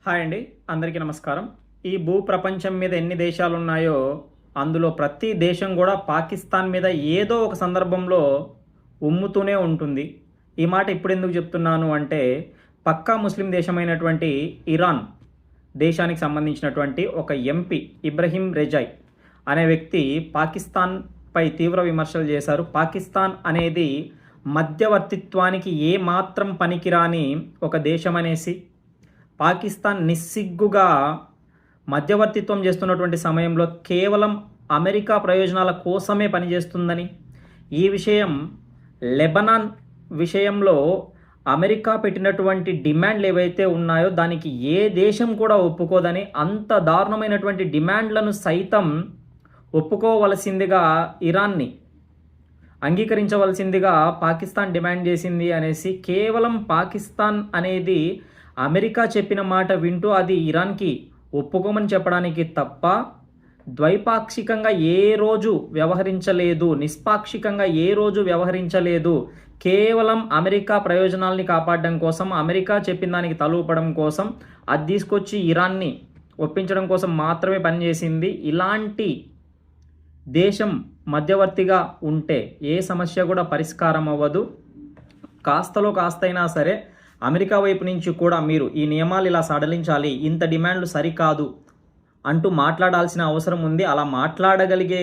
Hi అండి, అందరికీ నమస్కారం. ఈ భూ ప్రపంచం మీద ఎన్ని దేశాలు ఉన్నాయో అందులో ప్రతి దేశం కూడా పాకిస్తాన్ మీద ఏదో ఒక సందర్భంలో ఉమ్ముతూనే ఉంటుంది. ఈ మాట ఇప్పుడు ఎందుకు చెప్తున్నాను అంటే, పక్కా ముస్లిం దేశమైనటువంటి ఇరాన్ దేశానికి సంబంధించినటువంటి ఒక ఎంపీ ఇబ్రహీం రెజాయ్ అనే వ్యక్తి పాకిస్తాన్పై తీవ్ర విమర్శలు చేశారు. పాకిస్తాన్ అనేది మధ్యవర్తిత్వానికి ఏ మాత్రం పనికిరాని ఒక దేశం అనేసి, పాకిస్తాన్ నిస్సిగ్గుగా మధ్యవర్తిత్వం చేస్తున్నటువంటి సమయంలో కేవలం అమెరికా ప్రయోజనాల కోసమే పనిచేస్తుందని, ఈ విషయం లెబనాన్ విషయంలో అమెరికా పెట్టినటువంటి డిమాండ్లు ఏవైతే ఉన్నాయో దానికి ఏ దేశం కూడా ఒప్పుకోదని, అంత దారుణమైనటువంటి డిమాండ్లను సైతం ఒప్పుకోవలసిందిగా ఇరాన్ని అంగీకరించవలసిందిగా పాకిస్తాన్ డిమాండ్ చేసింది అనేసి, కేవలం పాకిస్తాన్ అనేది అమెరికా చెప్పిన మాట వింటూ అది ఇరాన్కి ఒప్పుకోమని చెప్పడానికి తప్ప ద్వైపాక్షికంగా ఏ రోజు వ్యవహరించలేదు, నిష్పాక్షికంగా ఏ రోజు వ్యవహరించలేదు. కేవలం అమెరికా ప్రయోజనాల్ని కాపాడడం కోసం, అమెరికా చెప్పిన దానికి తలూపడం కోసం, అది తీసుకొచ్చి ఇరాన్ని ఒప్పించడం కోసం మాత్రమే పనిచేసింది. ఇలాంటి దేశం మధ్యవర్తిగా ఉంటే ఏ సమస్య కూడా పరిష్కారం అవ్వదు. కాస్తలో కాస్తైనా సరే అమెరికా వైపు నుంచి కూడా మీరు ఈ నియమాలు ఇలా సడలించాలి, ఇంత డిమాండ్లు సరికాదు అంటూ మాట్లాడాల్సిన అవసరం ఉంది. అలా మాట్లాడగలిగే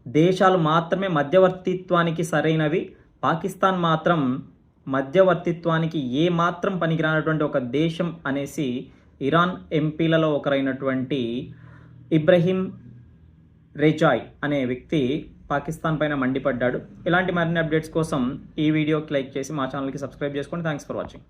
దేశాలు మాత్రమే మధ్యవర్తిత్వానికి సరైనవి. పాకిస్తాన్ మాత్రం మధ్యవర్తిత్వానికి ఏ మాత్రం పనికిరానటువంటి ఒక దేశం అనేసి ఇరాన్ ఎంపీలలో ఒకరైనటువంటి ఇబ్రహీం రెజాయ్ అనే వ్యక్తి పాకిస్తాన్ పైన మండిపడ్డాడు. ఇలాంటి మరిన్ని అప్డేట్స్ కోసం ఈ వీడియోకి లైక్ చేసి మా ఛానల్కి సబ్స్క్రైబ్ చేసుకోండి. Thanks for watching.